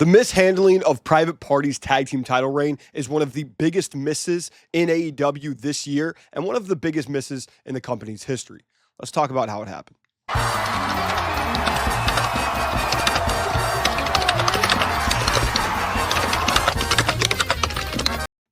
The mishandling of Private Party's tag team title reign is one of the biggest misses in AEW this year and one of the biggest misses in the company's history. Let's talk about how it happened.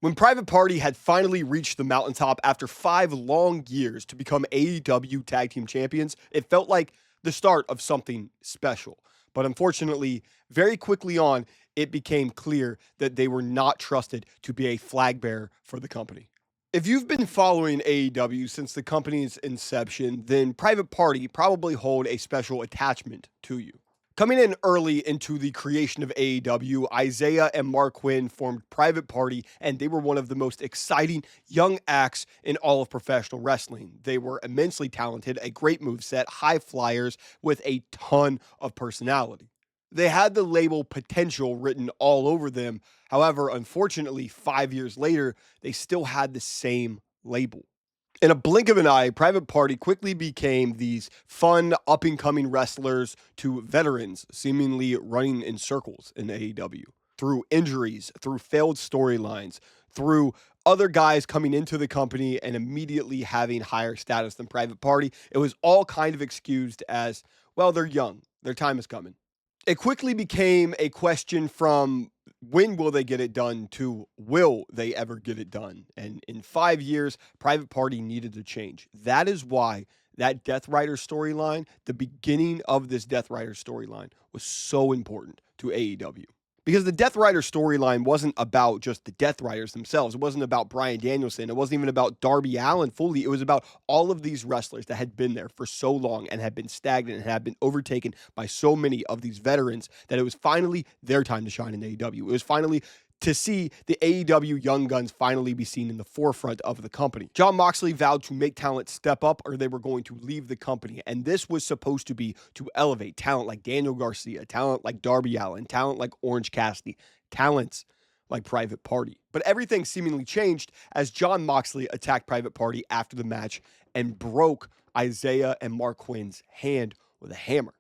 When Private Party had finally reached the mountaintop after 5 long years to become AEW Tag Team Champions, it felt like the start of something special. But unfortunately, very quickly on, it became clear that they were not trusted to be a flag bearer for the company. If you've been following AEW since the company's inception, then Private Party probably hold a special attachment to you. Coming in early into the creation of AEW, Isiah and Mark Quinn formed Private Party, and they were one of the most exciting young acts in all of professional wrestling. They were immensely talented, a great moveset, high flyers with a ton of personality. They had the label potential written all over them. However, unfortunately, 5 years later, they still had the same label. In a blink of an eye, Private Party quickly became these fun, up-and-coming wrestlers to veterans, seemingly running in circles in AEW. Through injuries, through failed storylines, through other guys coming into the company and immediately having higher status than Private Party, it was all kind of excused as, well, they're young. Their time is coming. It quickly became a question from when will they get it done to will they ever get it done? And in 5 years, Private Party needed to change. That is why that Death Rider storyline, the beginning of this Death Rider storyline, was so important to AEW. Because the Death Rider storyline wasn't about just the Death Riders themselves. It wasn't about Bryan Danielson. It wasn't even about Darby Allin fully. It was about all of these wrestlers that had been there for so long and had been stagnant and had been overtaken by so many of these veterans that it was finally their time to shine in AEW. It was finally to see the AEW Young Guns finally be seen in the forefront of the company. Jon Moxley vowed to make talent step up or they were going to leave the company. And this was supposed to be to elevate talent like Daniel Garcia, talent like Darby Allin, talent like Orange Cassidy, talents like Private Party. But everything seemingly changed as Jon Moxley attacked Private Party after the match and broke Isiah and Mark Quinn's hand with a hammer.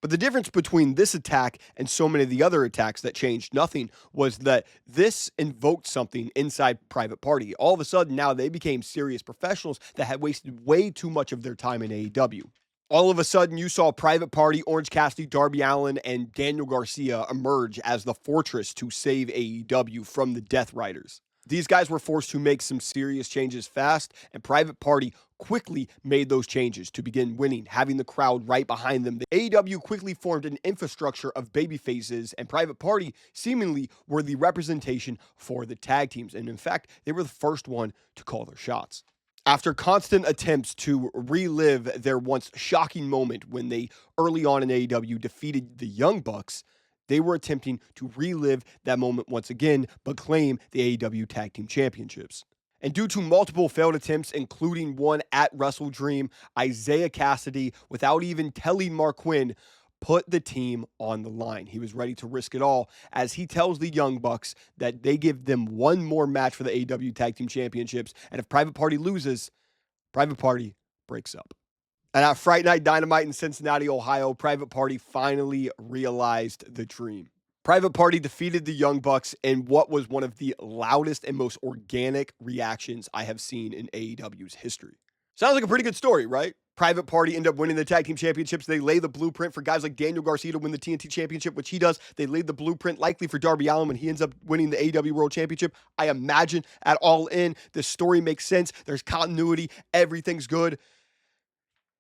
But the difference between this attack and so many of the other attacks that changed nothing was that this invoked something inside Private Party. All of a sudden, now they became serious professionals that had wasted way too much of their time in AEW. All of a sudden, you saw Private Party, Orange Cassidy, Darby Allin, and Daniel Garcia emerge as the fortress to save AEW from the Death Riders. These guys were forced to make some serious changes fast, and Private Party quickly made those changes to begin winning, having the crowd right behind them. The AEW quickly formed an infrastructure of babyfaces, and Private Party seemingly were the representation for the tag teams. And in fact, they were the first one to call their shots. After constant attempts to relive their once shocking moment when they early on in AEW defeated the Young Bucks, they were attempting to relive that moment once again, but claim the AEW Tag Team Championships. And due to multiple failed attempts, including one at Wrestle Dream, Isiah Kassidy, without even telling Mark Quinn, put the team on the line. He was ready to risk it all as he tells the Young Bucks that they give them one more match for the AEW Tag Team Championships, and if Private Party loses, Private Party breaks up. And at Fright Night Dynamite in Cincinnati, Ohio, Private Party finally realized the dream. Private Party defeated the Young Bucks in what was one of the loudest and most organic reactions I have seen in AEW's history. Sounds like a pretty good story, right? Private Party end up winning the Tag Team Championships. They lay the blueprint for guys like Daniel Garcia to win the TNT Championship, which he does. They laid the blueprint likely for Darby Allin when he ends up winning the AEW World Championship. I imagine at All In, this story makes sense. There's continuity. Everything's good.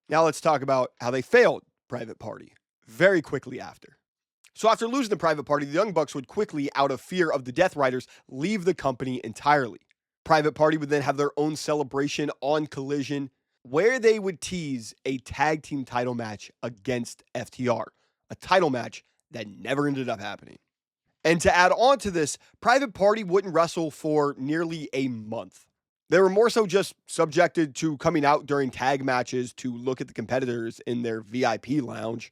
Now let's talk about how they failed Private Party very quickly after. So after losing the Private Party, the Young Bucks would quickly, out of fear of the Death Riders, leave the company entirely. Private Party would then have their own celebration on Collision, where they would tease a tag team title match against FTR, a title match that never ended up happening. And to add on to this, Private Party wouldn't wrestle for nearly a month. They were more so just subjected to coming out during tag matches to look at the competitors in their VIP lounge.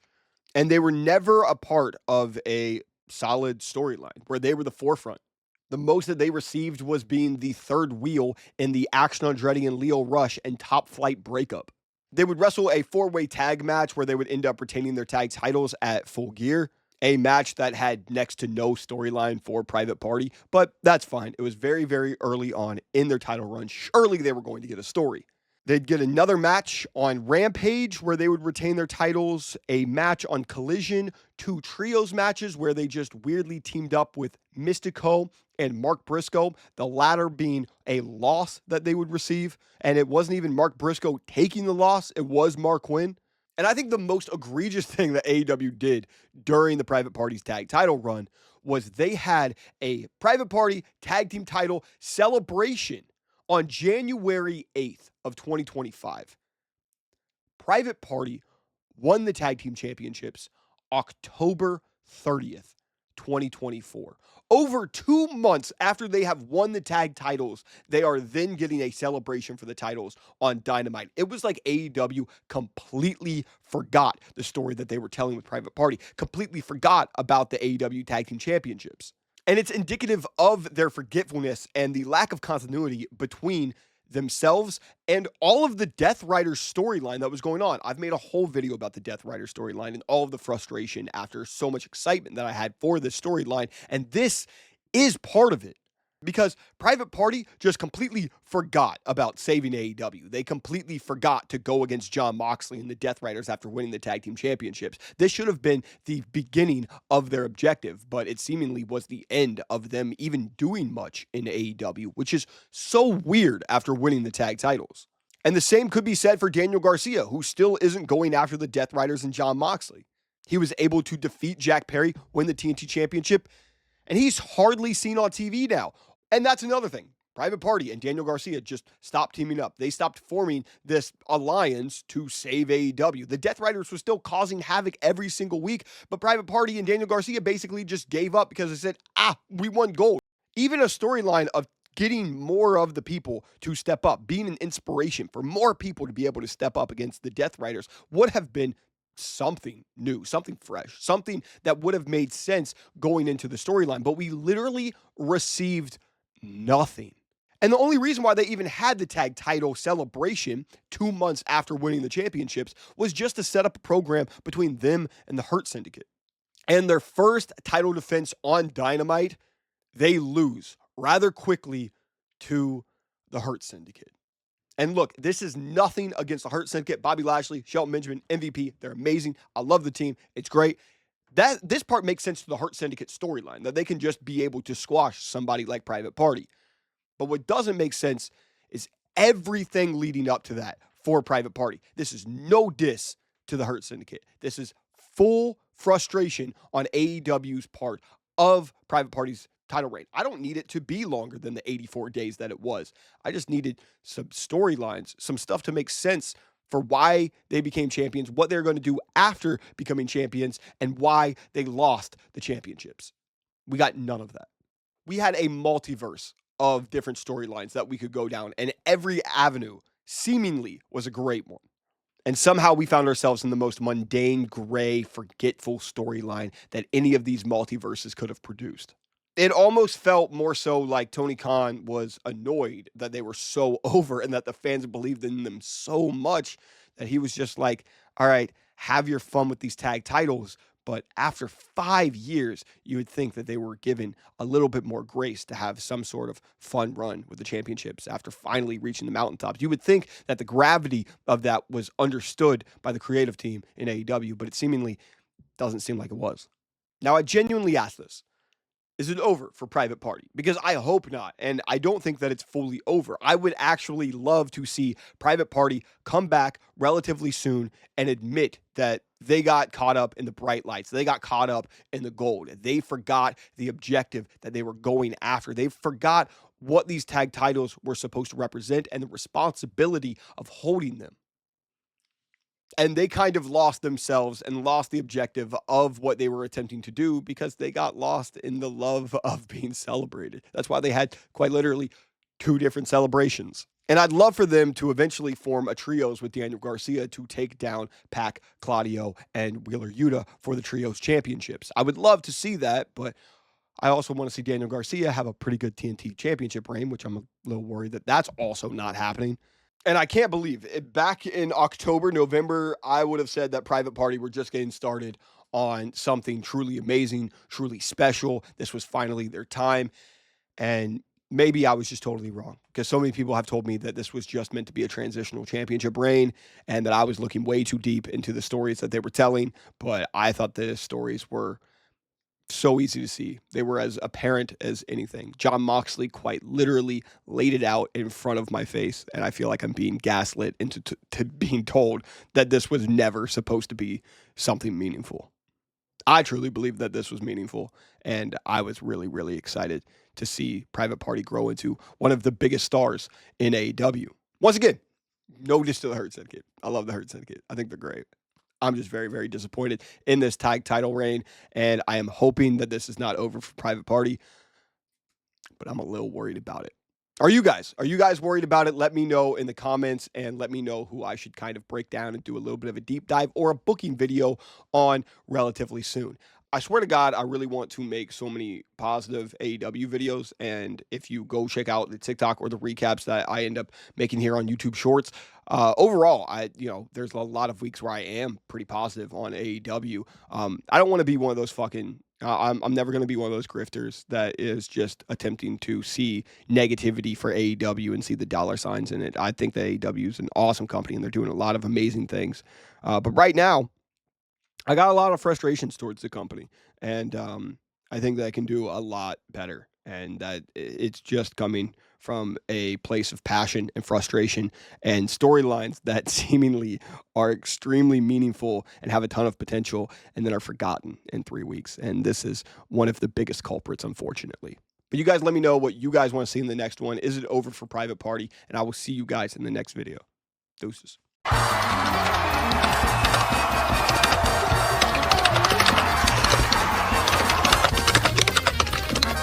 And they were never a part of a solid storyline where they were the forefront. The most that they received was being the third wheel in the Action Andretti and Leo Rush and Top Flight breakup. They would wrestle a 4-way tag match where they would end up retaining their tag titles at Full Gear. A match that had next to no storyline for Private Party, but that's fine. It was very, very early on in their title run. Surely they were going to get a story. They'd get another match on Rampage where they would retain their titles, a match on Collision, 2 trios matches where they just weirdly teamed up with Mystico and Mark Briscoe, the latter being a loss that they would receive. And it wasn't even Mark Briscoe taking the loss, it was Mark Quinn. And I think the most egregious thing that AEW did during the Private Party's tag title run was they had a Private Party tag team title celebration on January 8th of 2025. Private Party won the tag team championships October 30th, 2024. Over 2 months after they have won the tag titles, they are then getting a celebration for the titles on Dynamite. It was like AEW completely forgot the story that they were telling with Private Party, completely forgot about the AEW tag team championships. And it's indicative of their forgetfulness and the lack of continuity between themselves and all of the Death Rider storyline that was going on. I've made a whole video about the Death Rider storyline and all of the frustration after so much excitement that I had for this storyline. And this is part of it. Because Private Party just completely forgot about saving AEW. They completely forgot to go against Jon Moxley and the Death Riders after winning the tag team championships. This should have been the beginning of their objective, but it seemingly was the end of them even doing much in AEW, which is so weird after winning the tag titles. And the same could be said for Daniel Garcia, who still isn't going after the Death Riders and Jon Moxley. He was able to defeat Jack Perry, win the TNT championship, and he's hardly seen on TV now. And that's another thing. Private Party and Daniel Garcia just stopped teaming up. They stopped forming this alliance to save AEW. The Death Riders were still causing havoc every single week, but Private Party and Daniel Garcia basically just gave up because they said, we won gold. Even a storyline of getting more of the people to step up, being an inspiration for more people to be able to step up against the Death Riders would have been something new, something fresh, something that would have made sense going into the storyline. But we literally received nothing. And the only reason why they even had the tag title celebration 2 months after winning the championships was just to set up a program between them and the Hurt Syndicate. And their first title defense on Dynamite, they lose rather quickly to the Hurt Syndicate. And look, this is nothing against the Hurt Syndicate. Bobby Lashley, Shelton Benjamin, MVP, they're amazing. I love the team. It's great. This part makes sense to the Hurt Syndicate storyline, that they can just be able to squash somebody like Private Party. But what doesn't make sense is everything leading up to that for Private Party. This is no diss to the Hurt Syndicate. This is full frustration on AEW's part of Private Party's title reign. I don't need it to be longer than the 84 days that it was. I just needed some storylines, some stuff to make sense for why they became champions, what they're going to do after becoming champions, and why they lost the championships. We got none of that. We had a multiverse of different storylines that we could go down, and every avenue seemingly was a great one. And somehow we found ourselves in the most mundane, gray, forgetful storyline that any of these multiverses could have produced. It almost felt more so like Tony Khan was annoyed that they were so over and that the fans believed in them so much that he was just like, all right, have your fun with these tag titles. But after 5 years, you would think that they were given a little bit more grace to have some sort of fun run with the championships after finally reaching the mountaintops. You would think that the gravity of that was understood by the creative team in AEW, but it seemingly doesn't seem like it was. Now, I genuinely ask this. Is it over for Private Party? Because I hope not, and I don't think that it's fully over. I would actually love to see Private Party come back relatively soon and admit that they got caught up in the bright lights. They got caught up in the gold. They forgot the objective that they were going after. They forgot what these tag titles were supposed to represent and the responsibility of holding them. And they kind of lost themselves and lost the objective of what they were attempting to do because they got lost in the love of being celebrated. That's why they had quite literally 2 different celebrations. And I'd love for them to eventually form a trios with Daniel Garcia to take down Pac, Claudio, and Wheeler Yuta for the trios championships. I would love to see that, but I also want to see Daniel Garcia have a pretty good TNT championship reign, which I'm a little worried that that's also not happening. And I can't believe it. Back in October, November, I would have said that Private Party were just getting started on something truly amazing, truly special. This was finally their time. And maybe I was just totally wrong, because so many people have told me that this was just meant to be a transitional championship reign and that I was looking way too deep into the stories that they were telling. But I thought the stories were so easy to see. They were as apparent as anything. Jon Moxley quite literally laid it out in front of my face, and I feel like I'm being gaslit into to being told that this was never supposed to be something meaningful. I truly believe that this was meaningful, and I was really, really excited to see Private Party grow into one of the biggest stars in AEW. Once again, no diss to the Hurt Syndicate. I love the Hurt Syndicate. I think they're great. I'm just very, very disappointed in this tag title reign, and I am hoping that this is not over for Private Party, but I'm a little worried about it. Are you guys? Are you guys worried about it? Let me know in the comments, and let me know who I should kind of break down and do a little bit of a deep dive or a booking video on relatively soon. I swear to God, I really want to make so many positive AEW videos, and if you go check out the TikTok or the recaps that I end up making here on YouTube Shorts, overall, there's a lot of weeks where I am pretty positive on AEW. I don't want to be one of those I'm never going to be one of those grifters that is just attempting to see negativity for AEW and see the dollar signs in it. I think that AEW is an awesome company, and they're doing a lot of amazing things. But right now, I got a lot of frustrations towards the company, and I think that I can do a lot better, and that it's just coming from a place of passion and frustration and storylines that seemingly are extremely meaningful and have a ton of potential and then are forgotten in 3 weeks. And this is one of the biggest culprits, unfortunately. But you guys let me know what you guys want to see in the next one. Is it over for Private Party? And I will see you guys in the next video. Deuces.